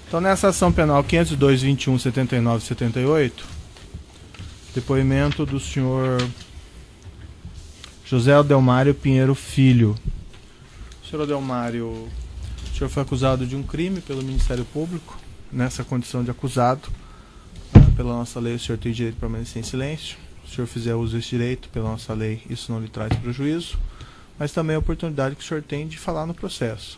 Então, nessa ação penal 502.21.79.78, depoimento do senhor José Adelmário Pinheiro Filho. Senhor Adelmário, o senhor foi acusado de um crime pelo Ministério Público, nessa condição de acusado. Pela nossa lei, o senhor tem direito de permanecer em silêncio. Se o senhor fizer uso desse direito, pela nossa lei, isso não lhe traz prejuízo, mas também a oportunidade que o senhor tem de falar no processo.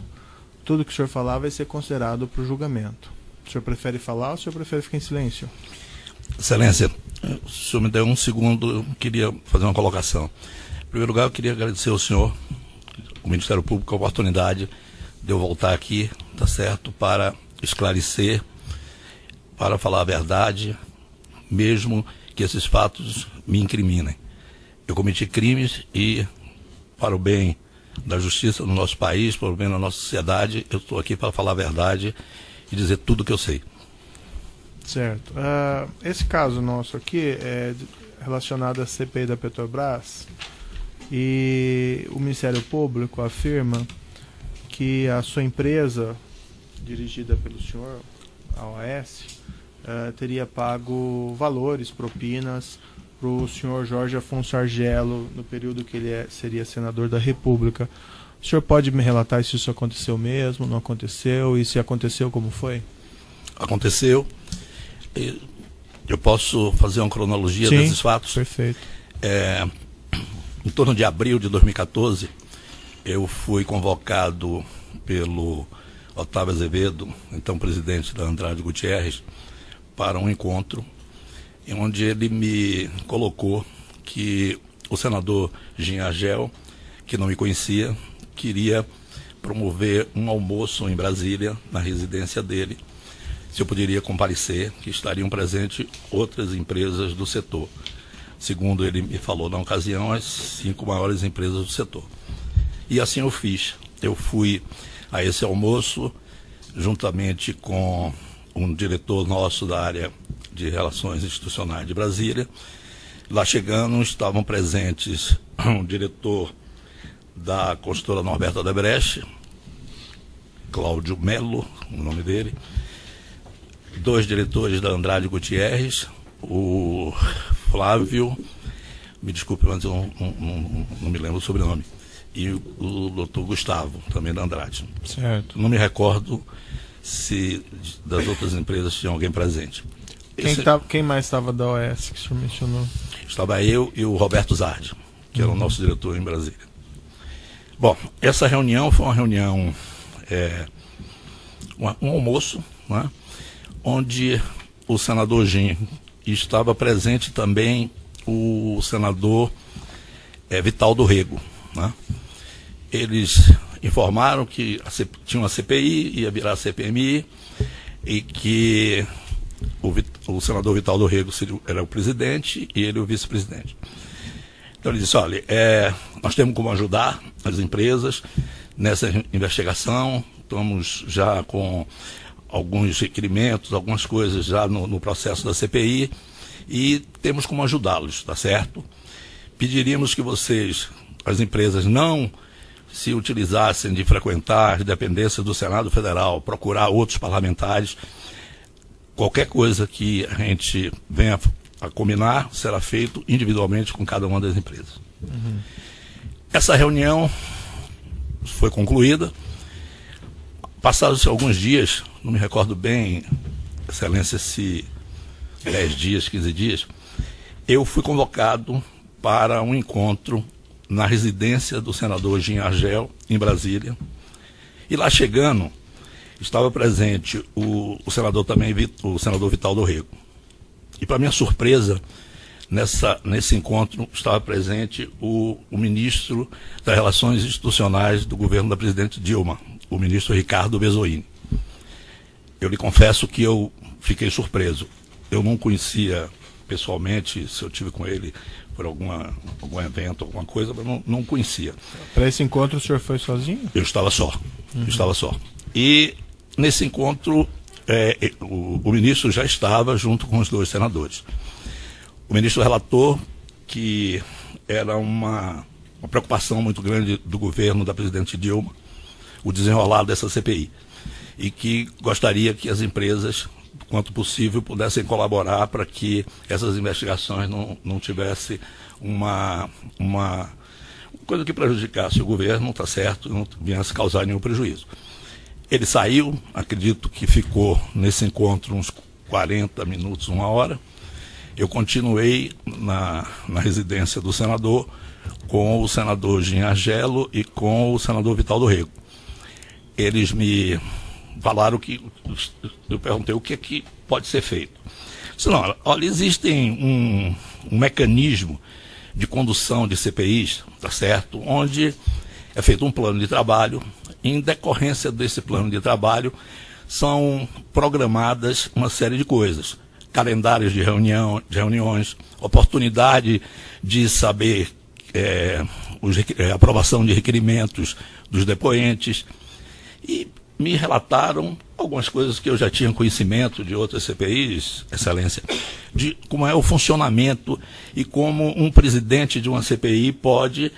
Tudo que o senhor falar vai ser considerado para o julgamento. O senhor prefere falar ou o senhor prefere ficar em silêncio? Excelência, o senhor me deu um segundo, eu queria fazer uma colocação. Em primeiro lugar, eu queria agradecer ao senhor, o Ministério Público, a oportunidade de eu voltar aqui, tá certo, para esclarecer, para falar a verdade, mesmo que esses fatos me incriminem. Eu cometi crimes e, para o bem da justiça no nosso país, para o bem da nossa sociedade, eu estou aqui para falar a verdade e dizer tudo o que eu sei. Certo. Esse caso nosso aqui é relacionado à CPI da Petrobras e o Ministério Público afirma que a sua empresa, dirigida pelo senhor, a OAS, teria pago valores, propinas, para o senhor Jorge Afonso Argello no período que ele seria senador da República. O senhor pode me relatar se isso aconteceu mesmo, não aconteceu, e se aconteceu, como foi? Aconteceu. Eu posso fazer uma cronologia Sim, desses fatos? Perfeito. Em torno de abril de 2014, eu fui convocado pelo Otávio Azevedo, então presidente da Andrade Gutierrez, para um encontro onde ele me colocou que o senador Jean Argel, que não me conhecia, queria promover um almoço em Brasília, na residência dele, se eu poderia comparecer, que estariam presentes outras empresas do setor. Segundo ele me falou na ocasião, as 5 maiores empresas do setor. E assim eu fiz. Eu fui a esse almoço, juntamente com um diretor nosso da área de Relações Institucionais de Brasília. Lá chegando, estavam presentes um diretor da construtora Norberto Odebrecht, Cláudio Melo, o nome dele, 2 diretores da Andrade Gutierrez, o Flávio, me desculpe, mas eu não me lembro o sobrenome, e o doutor Gustavo, também da Andrade. Certo. Não me recordo se das outras empresas tinha alguém presente. Quem mais estava da OAS que o senhor mencionou? Estava eu e o Roberto Zardi, que era o nosso diretor em Brasília. Bom, essa reunião foi uma reunião, um almoço, né, onde o senador Jean estava presente também o senador Vital do Rego, né? Eles informaram que tinha uma CPI, ia virar CPMI, e que o senador Vital do Rego era o presidente e ele o vice-presidente. Então ele disse, olha, nós temos como ajudar as empresas nessa investigação, estamos já com alguns requerimentos, algumas coisas já no processo da CPI, e temos como ajudá-los, tá certo? Pediríamos que vocês, as empresas, não se utilizassem de frequentar as dependências do Senado Federal, procurar outros parlamentares. Qualquer coisa que a gente venha a combinar será feito individualmente com cada uma das empresas. Uhum. Essa reunião foi concluída. Passados alguns dias, não me recordo bem, Excelência, se 10 dias, 15 dias, eu fui convocado para um encontro na residência do senador Jean Argel, em Brasília. E lá chegando, estava presente o senador também, o senador Vital do Rego. E para minha surpresa, nesse encontro estava presente o ministro das Relações Institucionais do governo da presidente Dilma, o ministro Ricardo Bezoini. Eu lhe confesso que eu fiquei surpreso. Eu não conhecia pessoalmente, se eu tive com ele por algum evento, alguma coisa, mas não conhecia. Para esse encontro o senhor foi sozinho? Eu estava só. Uhum. Eu estava só. E nesse encontro o ministro já estava junto com os 2 senadores. O ministro relatou que era uma preocupação muito grande do governo da presidente Dilma, o desenrolar dessa CPI. e que gostaria que as empresas, quanto possível, pudessem colaborar para que essas investigações não tivessem uma coisa que prejudicasse o governo, tá certo, não viesse causar nenhum prejuízo. Ele saiu, acredito que ficou nesse encontro uns 40 minutos, 1 hora. Eu continuei na residência do senador com o senador Jean Argelo e com o senador Vital do Rego. Eles me falaram que, eu perguntei o que é que pode ser feito. Disse, não, olha, existem um mecanismo de condução de CPIs, tá certo, onde é feito um plano de trabalho. Em decorrência desse plano de trabalho, são programadas uma série de coisas. Calendários de reuniões, oportunidade de saber aprovação de requerimentos dos depoentes. E me relataram algumas coisas que eu já tinha conhecimento de outras CPIs, Excelência, de como é o funcionamento e como um presidente de uma CPI pode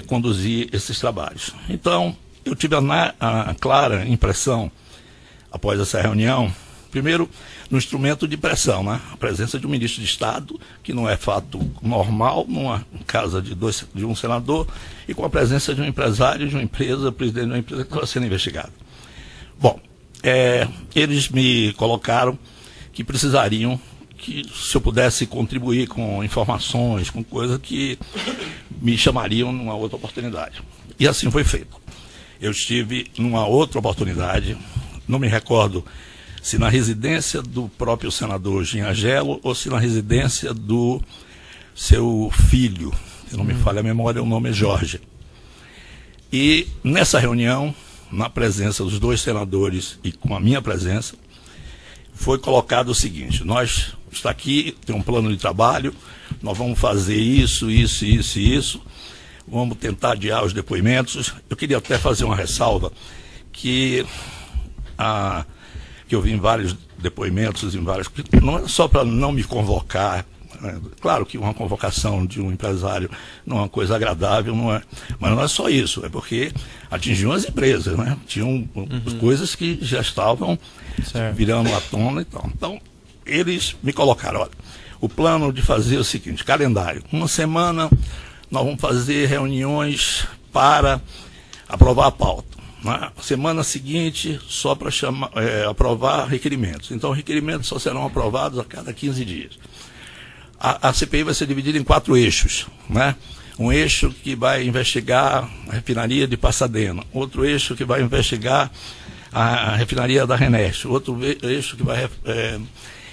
conduzir esses trabalhos. Então, eu tive a clara impressão, após essa reunião, primeiro, no instrumento de pressão, né? A presença de um ministro de Estado, que não é fato normal numa casa de um senador, e com a presença de um empresário de uma empresa, presidente de uma empresa que estava sendo investigado. Bom, eles me colocaram que precisariam que, se eu pudesse contribuir com informações, com coisas que me chamariam numa outra oportunidade. E assim foi feito. Eu estive numa outra oportunidade, não me recordo se na residência do próprio senador Jean Argelo ou se na residência do seu filho, se não me falha a memória, o nome é Jorge. E nessa reunião, na presença dos dois senadores e com a minha presença, foi colocado o seguinte: nós, está aqui, tem um plano de trabalho, nós vamos fazer isso, isso, isso e isso, vamos tentar adiar os depoimentos. Eu queria até fazer uma ressalva que eu vi em vários depoimentos, não é só para não me convocar, né? Claro que uma convocação de um empresário não é uma coisa agradável, não é, mas não é só isso, é porque atingiam as empresas, né? Tinham coisas que já estavam virando à tona e tal. Então, eles me colocaram, olha, o plano de fazer é o seguinte: calendário, uma semana nós vamos fazer reuniões para aprovar a pauta. Na semana seguinte, só para aprovar requerimentos. Então, requerimentos só serão aprovados a cada 15 dias. A CPI vai ser dividida em 4 eixos, né? Um eixo que vai investigar a refinaria de Pasadena, outro eixo que vai investigar a refinaria da Reneste, outro eixo que vai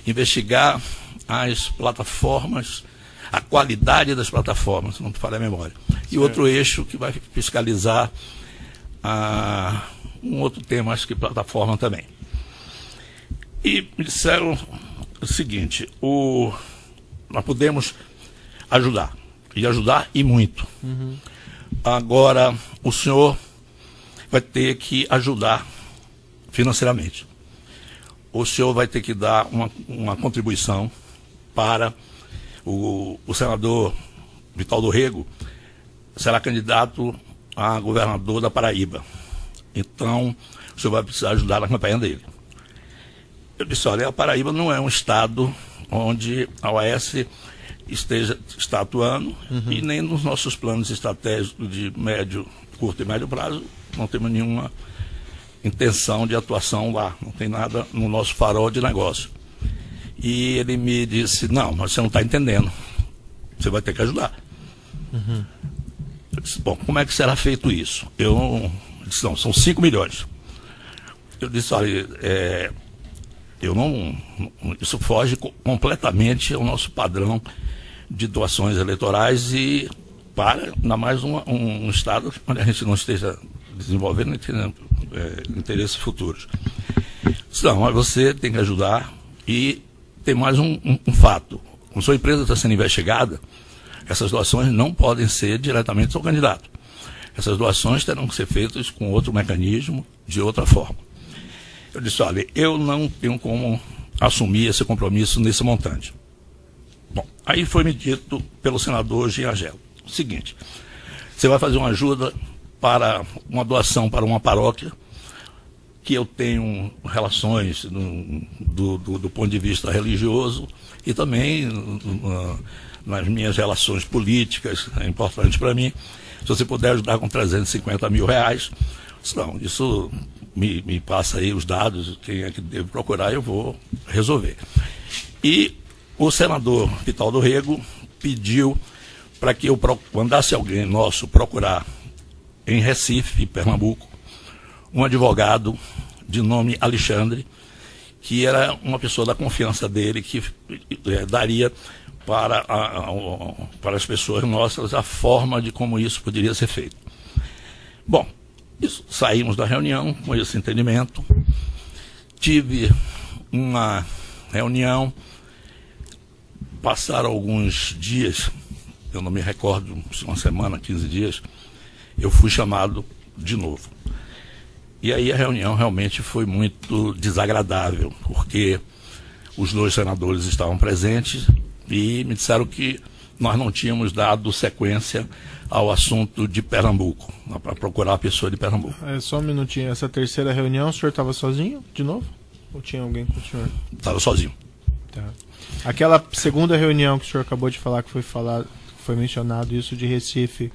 investigar as plataformas, a qualidade das plataformas, se não me falha a memória. E outro eixo que vai fiscalizar um outro tema, acho que plataforma também. E me disseram o seguinte: nós podemos ajudar, e muito. Agora, o senhor vai ter que ajudar financeiramente. O senhor vai ter que dar uma contribuição para o senador Vital do Rego, será candidato a governador da Paraíba. Então, o senhor vai precisar ajudar na campanha dele. Eu disse, olha, a Paraíba não é um estado onde a OAS está atuando, e nem nos nossos planos estratégicos de curto e médio prazo, não temos nenhuma intenção de atuação lá, não tem nada no nosso farol de negócio. E ele me disse, não, mas você não está entendendo, você vai ter que ajudar. Eu disse, bom, como é que será feito isso? Eu disse, não, são 5 milhões. Eu disse, olha, isso foge completamente ao nosso padrão de doações eleitorais e para, ainda mais um estado onde a gente não esteja desenvolvendo interesses futuros. Não, mas você tem que ajudar. E tem mais um fato: como sua empresa está sendo investigada, essas doações não podem ser diretamente ao candidato. Essas doações terão que ser feitas com outro mecanismo, de outra forma. Eu disse, olha, eu não tenho como assumir esse compromisso nesse montante. Bom, aí foi me dito pelo senador Jean Argelo o seguinte: você vai fazer uma ajuda para uma doação para uma paróquia que eu tenho relações do ponto de vista religioso e também nas minhas relações políticas, é importante para mim. Se você puder ajudar com 350 mil reais, não, isso me passa aí os dados, quem é que devo procurar, eu vou resolver. E o senador Vital do Rego pediu para que eu mandasse alguém nosso procurar em Recife, Pernambuco, um advogado de nome Alexandre, que era uma pessoa da confiança dele, que daria para as pessoas nossas a forma de como isso poderia ser feito. Bom, saímos da reunião com esse entendimento. Tive uma reunião, passaram alguns dias, eu não me recordo, uma semana, 15 dias, eu fui chamado de novo. E aí a reunião realmente foi muito desagradável, porque os dois senadores estavam presentes e me disseram que nós não tínhamos dado sequência ao assunto de Pernambuco, para procurar a pessoa de Pernambuco. Só um minutinho, essa terceira reunião, o senhor estava sozinho, de novo? Ou tinha alguém com o senhor? Estava sozinho. Tá. Aquela segunda reunião que o senhor acabou de falar, que foi mencionado isso de Recife,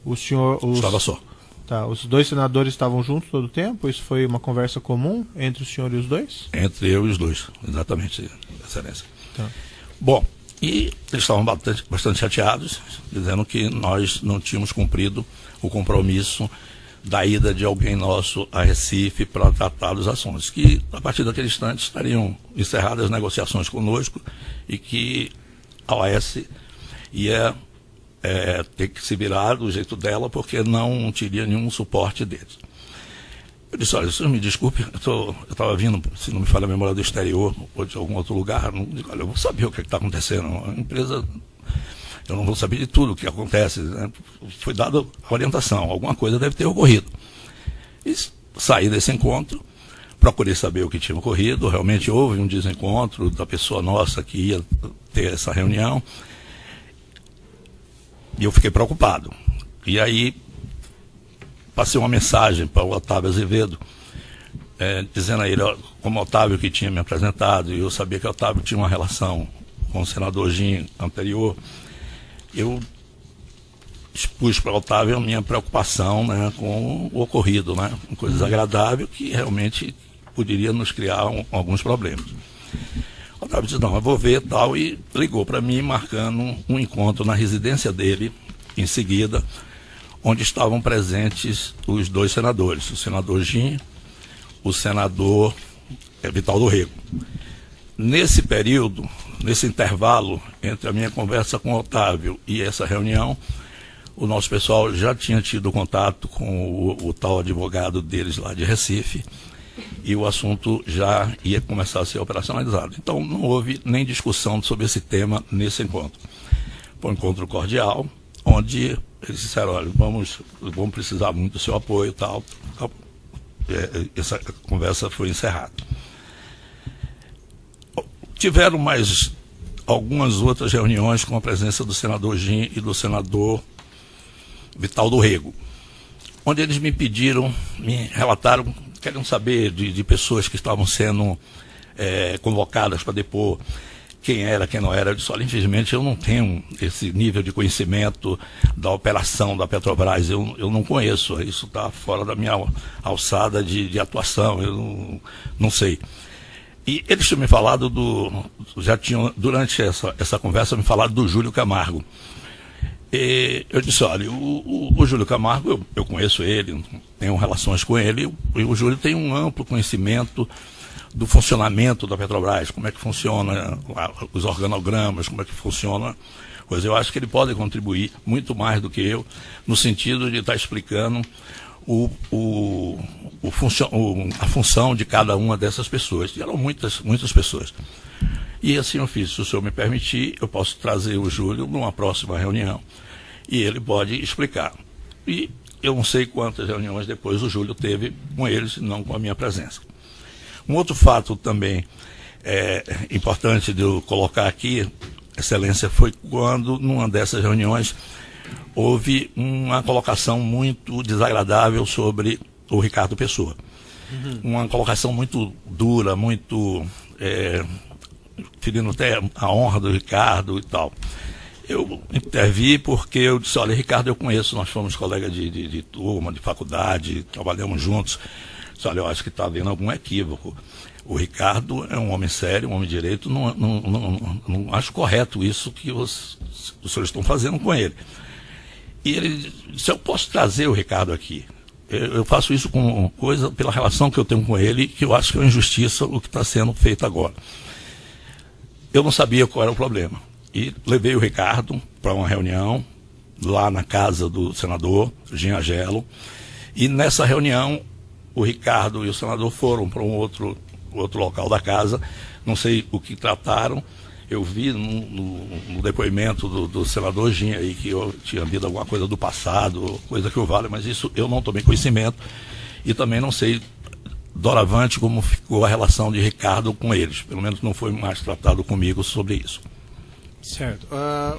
o senhor... Estava só. Tá, os dois senadores estavam juntos todo o tempo? Isso foi uma conversa comum entre o senhor e os dois? Entre eu e os dois, exatamente, Excelência. Tá. Bom, e eles estavam bastante chateados, dizendo que nós não tínhamos cumprido o compromisso da ida de alguém nosso a Recife para tratar dos assuntos, que a partir daquele instante estariam encerradas as negociações conosco e que a OAS ia ter que se virar do jeito dela, porque não teria nenhum suporte deles. Eu disse, olha, senhor me desculpe, eu estava vindo, se não me falha a memória, do exterior ou de algum outro lugar, olha, eu vou saber o que está acontecendo. A empresa, eu não vou saber de tudo o que acontece, né? Foi dada a orientação, alguma coisa deve ter ocorrido. E saí desse encontro, procurei saber o que tinha ocorrido, realmente houve um desencontro da pessoa nossa que ia ter essa reunião, e eu fiquei preocupado. E aí passei uma mensagem para o Otávio Azevedo, dizendo a ele, como o Otávio que tinha me apresentado, e eu sabia que o Otávio tinha uma relação com o senador Gin anterior, eu expus para o Otávio a minha preocupação, né, com o ocorrido, né, uma coisa desagradável que realmente poderia nos criar alguns problemas. O Otávio disse, não, eu vou ver tal, e ligou para mim marcando um encontro na residência dele, em seguida, onde estavam presentes os dois senadores, o senador Gin, o senador Vital do Rego. Nesse período, nesse intervalo entre a minha conversa com o Otávio e essa reunião, o nosso pessoal já tinha tido contato com o tal advogado deles lá de Recife, e o assunto já ia começar a ser operacionalizado. Então não houve nem discussão sobre esse tema nesse encontro. Foi um encontro cordial, onde eles disseram, olha, vamos precisar muito do seu apoio e tal. Essa conversa foi encerrada. Tiveram mais algumas outras reuniões com a presença do senador Gin e do senador Vital do Rego, onde eles me pediram, me relataram, queriam saber de pessoas que estavam sendo convocadas para depor, quem era, quem não era. Eu disse, olha, infelizmente eu não tenho esse nível de conhecimento da operação da Petrobras, eu não conheço, isso está fora da minha alçada de atuação, eu não sei. E eles tinham me falado já tinham, durante essa conversa, me falado do Júlio Camargo. E eu disse, olha, o Júlio Camargo, eu conheço ele, tenho relações com ele, e o Júlio tem um amplo conhecimento do funcionamento da Petrobras, como é que funciona os organogramas, como é que funciona, pois eu acho que ele pode contribuir muito mais do que eu, no sentido de estar explicando a função de cada uma dessas pessoas. E eram muitas pessoas. E assim eu fiz, se o senhor me permitir, eu posso trazer o Júlio numa próxima reunião e ele pode explicar. E eu não sei quantas reuniões depois o Júlio teve com eles, não com a minha presença. Um outro fato também importante de eu colocar aqui, Excelência, foi quando, numa dessas reuniões, houve uma colocação muito desagradável sobre o Ricardo Pessoa. uma colocação muito dura, muito ferindo até a honra do Ricardo e tal. Eu intervi porque eu disse, olha, Ricardo eu conheço, nós fomos colegas de turma, de faculdade, trabalhamos juntos. Disse, olha, eu acho que está havendo algum equívoco. O Ricardo é um homem sério, um homem de direito, não acho correto isso que os senhores estão fazendo com ele. E ele disse, eu posso trazer o Ricardo aqui. Eu faço isso com coisa, pela relação que eu tenho com ele, que eu acho que é uma injustiça o que está sendo feito agora. Eu não sabia qual era o problema. E levei o Ricardo para uma reunião lá na casa do senador Ginhagelo. E nessa reunião, o Ricardo e o senador foram para um outro local da casa. Não sei o que trataram. Eu vi no depoimento do senador Ginha aí que eu tinha havido alguma coisa do passado, coisa que o vale, mas isso eu não tomei conhecimento. E também não sei doravante como ficou a relação de Ricardo com eles. Pelo menos não foi mais tratado comigo sobre isso. Certo.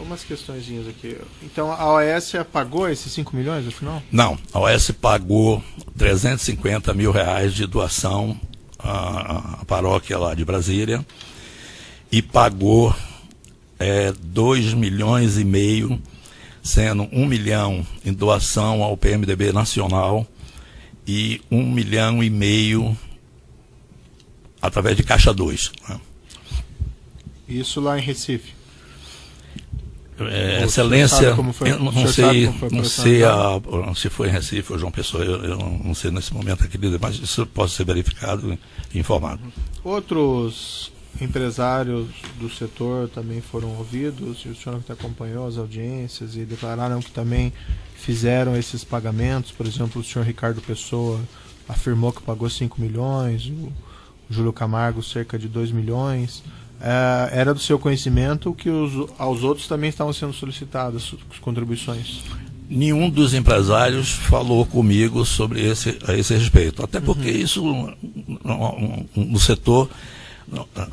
Umas questõezinhas aqui. Então a OAS pagou esses 5 milhões no final? Não, a OAS pagou 350 mil reais de doação à paróquia lá de Brasília e pagou 2 milhões e meio, sendo 1 milhão em doação ao PMDB nacional e 1 milhão e meio através de Caixa 2. Né? Isso lá em Recife? Excelência, eu não sei se foi em Recife ou João Pessoa, eu não sei nesse momento aqui, mas isso pode ser verificado e informado. Outros empresários do setor também foram ouvidos, e o senhor que acompanhou as audiências e declararam que também fizeram esses pagamentos. Por exemplo, o senhor Ricardo Pessoa afirmou que pagou 5 milhões, o Júlio Camargo cerca de 2 milhões. Era do seu conhecimento que aos outros também estavam sendo solicitadas as contribuições? Nenhum dos empresários falou comigo sobre a esse respeito. Até porque isso, no setor,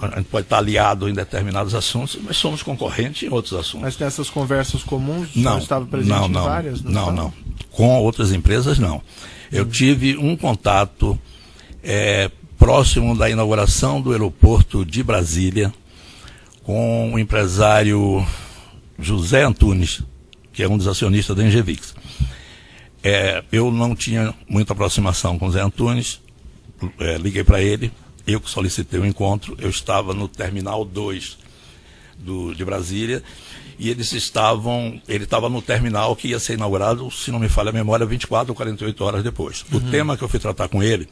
a gente pode estar aliado em determinados assuntos, mas somos concorrentes em outros assuntos. Mas nessas conversas comuns, não estava presente em várias? Não. Com outras empresas, não. Eu tive um contato próximo da inauguração do aeroporto de Brasília, com o empresário José Antunes, que é um dos acionistas da Engevix. Eu não tinha muita aproximação com o Zé Antunes, liguei para ele, eu que solicitei o encontro, eu estava no Terminal 2 de Brasília, e ele estava no terminal que ia ser inaugurado, se não me falha a memória, 24 ou 48 horas depois. O tema que eu fui tratar com ele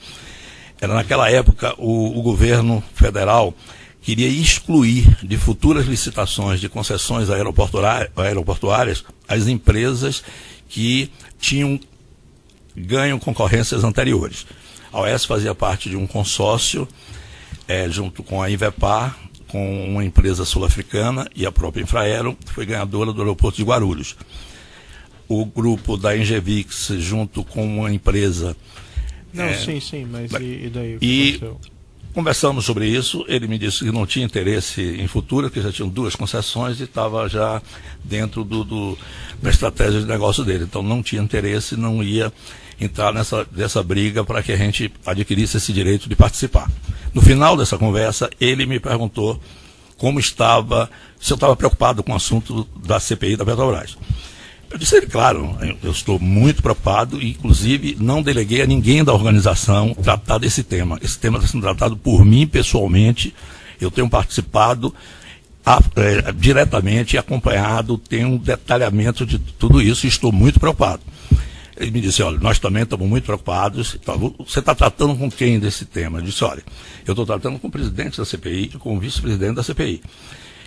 era, naquela época, o governo federal queria excluir de futuras licitações de concessões aeroportuárias as empresas que tinham ganho concorrências anteriores. A OAS fazia parte de um consórcio, junto com a Invepar, com uma empresa sul-africana e a própria Infraero, que foi ganhadora do aeroporto de Guarulhos. O grupo da Engevix, junto com uma empresa... Sim, mas e daí? O que aconteceu? Conversamos sobre isso, ele me disse que não tinha interesse em futuro, que já tinham 2 concessões e estava já dentro da estratégia de negócio dele. Então não tinha interesse, não ia entrar nessa briga para que a gente adquirisse esse direito de participar. No final dessa conversa, ele me perguntou como estava, se eu estava preocupado com o assunto da CPI da Petrobras. Eu disse a ele, claro, eu estou muito preocupado e, inclusive, não deleguei a ninguém da organização tratar desse tema. Esse tema está sendo tratado por mim, pessoalmente. Eu tenho participado diretamente, acompanhado, tenho um detalhamento de tudo isso e estou muito preocupado. Ele me disse, olha, nós também estamos muito preocupados. Você está tratando com quem desse tema? Eu disse, olha, eu estou tratando com o presidente da CPI e com o vice-presidente da CPI.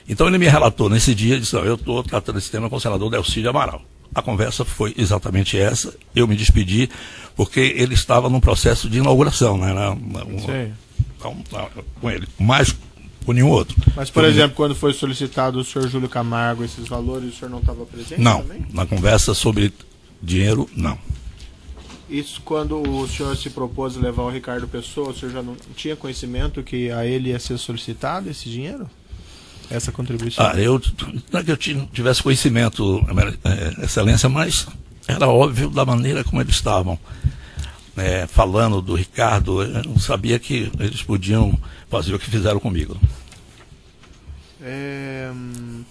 Então ele me relatou nesse dia, disse, eu estou tratando esse tema com o senador Delcídio Amaral. A conversa foi exatamente essa, eu me despedi, porque ele estava num processo de inauguração, né? Com ele, mais com nenhum outro. Mas, por exemplo, quando foi solicitado o senhor Júlio Camargo esses valores, o senhor não estava presente também? Não, na conversa sobre dinheiro, não. Isso quando o senhor se propôs levar o Ricardo Pessoa, o senhor já não tinha conhecimento que a ele ia ser solicitado esse dinheiro? Essa contribuição? Não é que eu tivesse conhecimento, Excelência, mas era óbvio da maneira como eles estavam. falando do Ricardo, eu não sabia que eles podiam fazer o que fizeram comigo.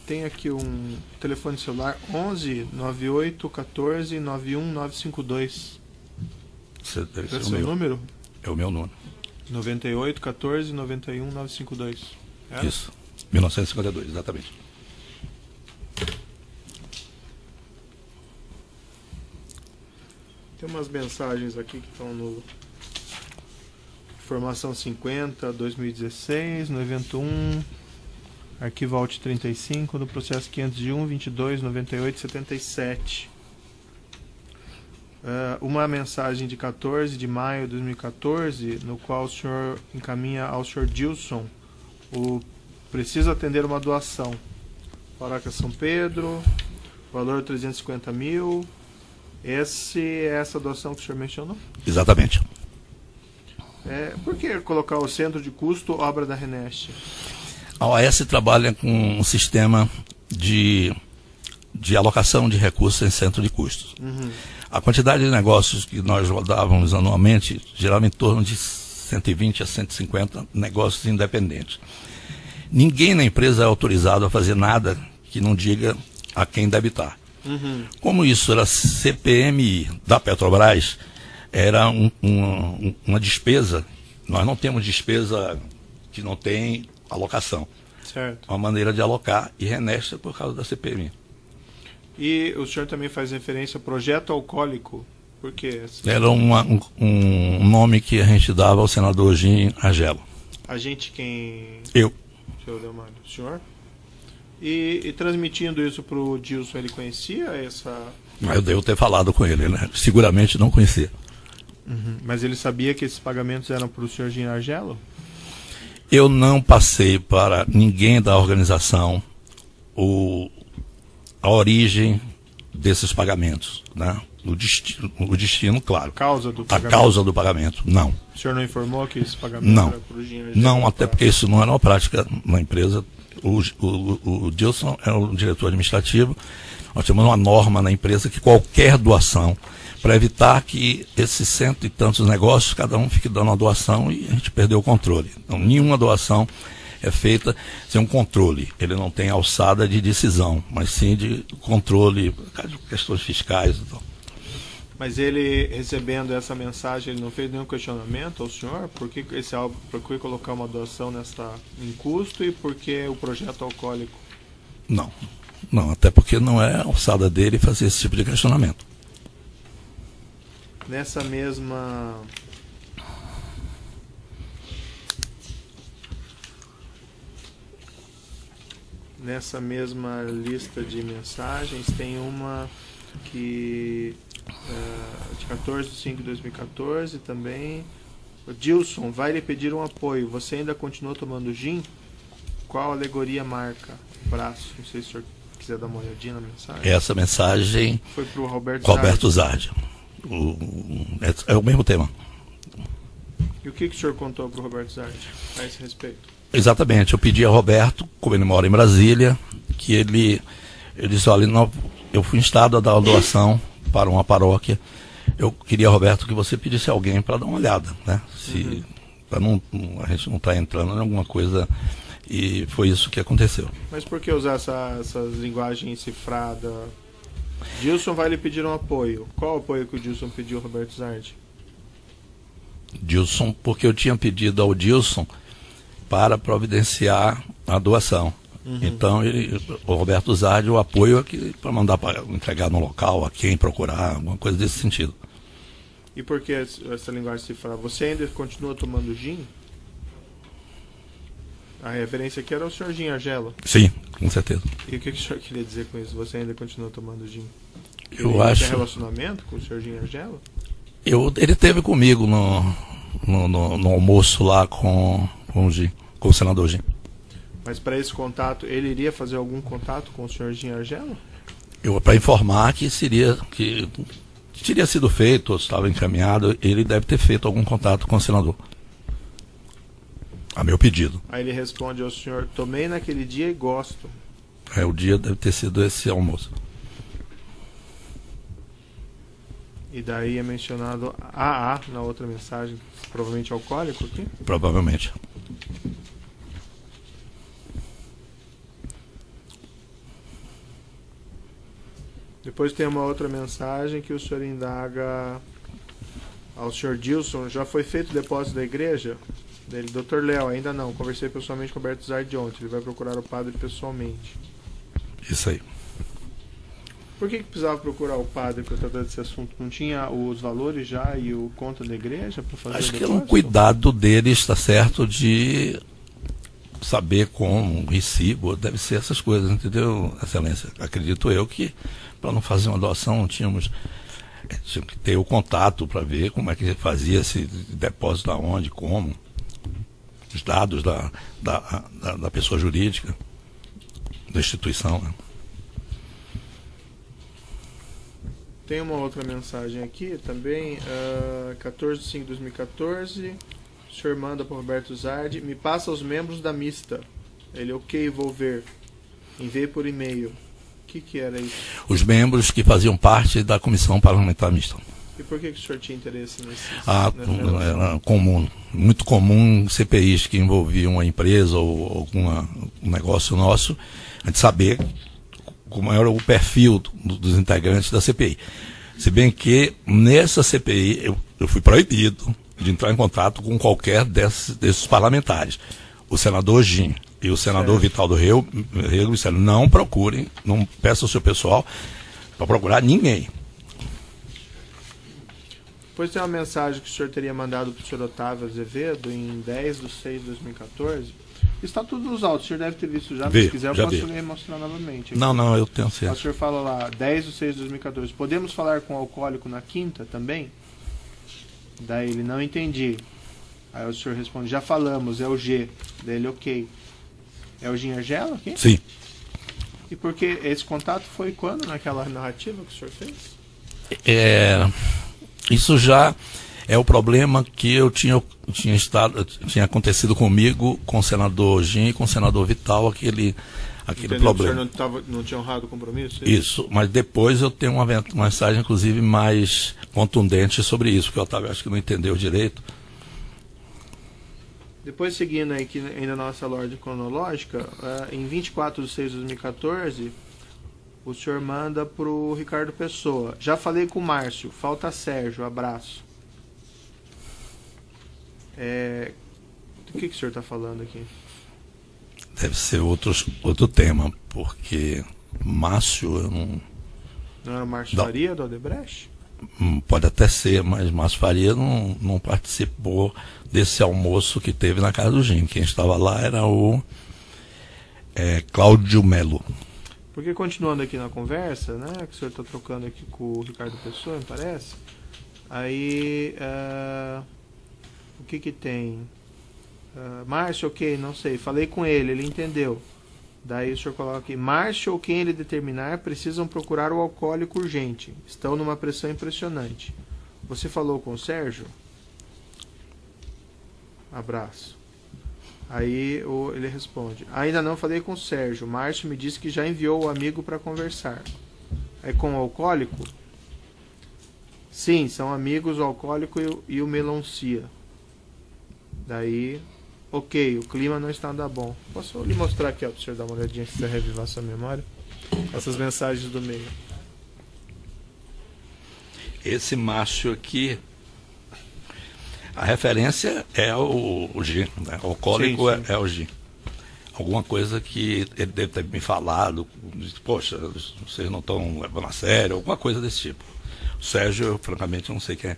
Tem aqui um telefone celular 11 98 14 91 952. Esse deve ser Esse o é o meu. número? É o meu número. 98 14 91 952. Era? Isso. 1952, exatamente. Tem umas mensagens aqui que estão no Formação 50, 2016, no evento 1, arquivo Alt 35, no processo 501, 22, 98, 77. Uma mensagem de 14 de maio de 2014, no qual o senhor encaminha ao senhor Dilson o preciso atender uma doação. Paróquia São Pedro, valor 350 mil. Essa doação que o senhor mencionou? Exatamente. Por que colocar o centro de custo obra da Reneste? A OAS trabalha com um sistema de alocação de recursos em centro de custos. Uhum. A quantidade de negócios que nós rodávamos anualmente girava em torno de 120 a 150 negócios independentes. Ninguém na empresa é autorizado a fazer nada que não diga a quem debitar. Uhum. Como isso era CPMI da Petrobras, era uma despesa, nós não temos despesa que não tem alocação. Certo. Uma maneira de alocar e Reneste por causa da CPMI. E o senhor também faz referência a projeto alcoólico, por quê? Era um nome que a gente dava ao senador Jim Argelo. A gente quem... Eu. Senhor Delmário, o senhor? E transmitindo isso para o Dilson, ele conhecia essa... Eu devo ter falado com ele, né? Seguramente não conhecia. Uhum. Mas ele sabia que esses pagamentos eram para o senhor Jim Argelo? Eu não passei para ninguém da organização a origem desses pagamentos, né? O destino, claro. A causa do A pagamento? causa do pagamento, não. O senhor não informou que esse pagamento Não. era para o Jim Argelo? Não, até porque isso não era uma prática na empresa. O Dilson é o diretor administrativo. Nós temos uma norma na empresa que qualquer doação, para evitar que esses cento e tantos negócios, cada um fique dando uma doação e a gente perdeu o controle. Então, nenhuma doação é feita sem um controle. Ele não tem alçada de decisão, mas sim de controle, por causa de questões fiscais. Então. Mas ele, recebendo essa mensagem, ele não fez nenhum questionamento ao senhor? Por que colocar uma doação em custo e por que o projeto alcoólico? Não, até porque não é a alçada dele fazer esse tipo de questionamento. Nessa mesma lista de mensagens tem uma que de 14 de 5 de 2014 também. O Dilson vai lhe pedir um apoio. Você ainda continua tomando gin? Qual alegoria marca? Braço. Não sei se o senhor quiser dar uma olhadinha na mensagem. Essa mensagem foi para o Roberto Zardi. É o mesmo tema. E o que o senhor contou para o Roberto Zardi a esse respeito? Exatamente. Eu pedi a Roberto, como ele mora em Brasília, que ele disse, olha, eu fui instado a dar uma doação para uma paróquia. Eu queria, Roberto, que você pedisse a alguém para dar uma olhada, né? Para a gente não estar entrando em alguma coisa. E foi isso que aconteceu. Mas por que usar essa linguagem cifrada? Dilson vai lhe pedir um apoio. Qual apoio que o Dilson pediu, Roberto Zardi? Dilson, porque eu tinha pedido ao Dilson para providenciar a doação. Então, o Roberto Zardi, o apoio aqui para mandar para entregar no local, a quem procurar, alguma coisa desse sentido. E por que essa linguagem cifrada? Você ainda continua tomando gin? A referência aqui era o senhor Jim Argelo. Sim, com certeza. E o que o senhor queria dizer com isso? Você ainda continua tomando gin? Eu acho... Tem relacionamento com o senhor Jim Argelo? Ele esteve comigo no almoço lá com o senador Jim. Mas para esse contato, ele iria fazer algum contato com o senhor Jim Argelo? Para informar que teria sido feito, ou estava encaminhado, ele deve ter feito algum contato com o senador. A meu pedido. Aí ele responde ao senhor, tomei naquele dia e gosto. O dia deve ter sido esse almoço. E daí é mencionado AA na outra mensagem, provavelmente alcoólico aqui? Provavelmente. Depois tem uma outra mensagem que o senhor indaga ao senhor Dilson: já foi feito o depósito da igreja? Dele, Dr. Léo, ainda não. Conversei pessoalmente com o Alberto Zardi ontem. Ele vai procurar o padre pessoalmente. Isso aí. Por que precisava procurar o padre para tratar desse assunto? Não tinha os valores já e o conta da igreja para fazer Acho o que depósito? é um cuidado deles, está certo, de saber como, recibo, deve ser essas coisas, entendeu, Excelência? Acredito eu que para não fazer uma doação tinha que ter o contato para ver como é que fazia esse depósito, aonde, como, os dados da pessoa jurídica, da instituição, né? Tem uma outra mensagem aqui também, 14/5/2014. O senhor manda para o Roberto Zardi: me passa os membros da mista. Ele, ok, vou ver. Enviei por e-mail. O que era isso? Os membros que faziam parte da comissão parlamentar mista. E por que o senhor tinha interesse nesses? Era comum, muito comum em CPIs que envolviam uma empresa ou algum negócio nosso, a gente saber como era o perfil dos integrantes da CPI. Se bem que nessa CPI eu fui proibido de entrar em contato com qualquer desses parlamentares. O senador Gin e o senador Vital do Rego disseram: não procurem, não peçam ao seu pessoal para procurar ninguém. Depois tem uma mensagem que o senhor teria mandado para o senhor Otávio Azevedo em 10/6/2014. Está tudo nos autos, o senhor deve ter visto já, mas se quiser eu posso mostrar novamente. Aqui. Não, eu tenho certeza. O senhor fala lá, 10/6/2014. Podemos falar com o alcoólico na quinta também? Daí ele, não entendi. Aí o senhor responde: já falamos, é o G. Daí ele, ok. É o Ginhergelo aqui? Sim. E por que esse contato foi quando, naquela narrativa que o senhor fez? Isso já é o problema que eu tinha acontecido comigo, com o senador Gin e com o senador Vital, aquele problema. O senhor não tinha honrado o compromisso? Isso, mas depois eu tenho uma mensagem, inclusive, mais contundente sobre isso, que o Otávio acho que não entendeu direito. Depois, seguindo aí, que ainda na nossa ordem cronológica, em 24/6/2014, o senhor manda para o Ricardo Pessoa: já falei com o Márcio, falta Sérgio, abraço. Do que o senhor está falando aqui? Deve ser outro tema, porque Márcio, eu não... Não era o Márcio Faria, do Odebrecht? Pode até ser, mas Márcio Faria não participou desse almoço que teve na casa do Gin. Quem estava lá era o Cláudio Melo. Porque continuando aqui na conversa, né, que o senhor está trocando aqui com o Ricardo Pessoa, me parece, aí, o que tem? Márcio, ok, não sei, falei com ele, ele entendeu. Daí o senhor coloca aqui: Márcio ou quem ele determinar precisam procurar o alcoólico urgente. Estão numa pressão impressionante. Você falou com o Sérgio? Abraço. Aí ele responde: ainda não falei com o Sérgio. Márcio me disse que já enviou o amigo para conversar. Aí com o alcoólico? Sim, são amigos o alcoólico e o melancia. Daí, ok, o clima não está nada bom. Posso lhe mostrar aqui, ó, para o senhor dar uma olhadinha, se quiser revivar sua memória? Essas mensagens do meio. Esse Márcio aqui, a referência é o G, né? O alcoólico sim. É o G. Alguma coisa que ele deve ter me falado, poxa, vocês não estão levando a sério, alguma coisa desse tipo. O Sérgio, eu francamente não sei quem é.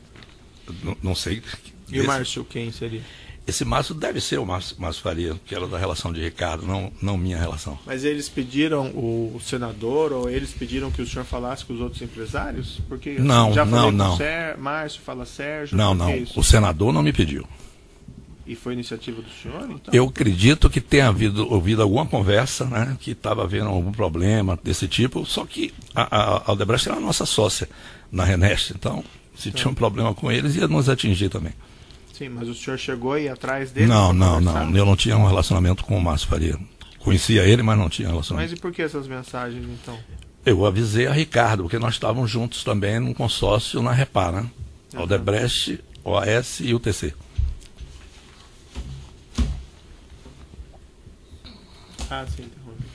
Não sei. E o Márcio quem seria? Esse Márcio deve ser o Márcio Faria, que era da relação de Ricardo, não minha relação. Mas eles pediram o senador, ou eles pediram que o senhor falasse com os outros empresários? Porque não, já falei não. Com Márcio fala Sérgio. Não. O senador não me pediu. E foi iniciativa do senhor, então? Eu acredito que tenha ouvido alguma conversa, né, que estava havendo algum problema desse tipo, só que a Odebrecht era a nossa sócia na Renest, então se tinha um problema com eles, ia nos atingir também. Sim, mas o senhor chegou aí atrás dele? Não. Eu não tinha um relacionamento com o Márcio Faria. Conhecia ele, mas não tinha relacionamento. Mas e por que essas mensagens, então? Eu avisei a Ricardo, porque nós estávamos juntos também num consórcio na Repar, né? Odebrecht, OAS e UTC. Ah, sim, interrompe.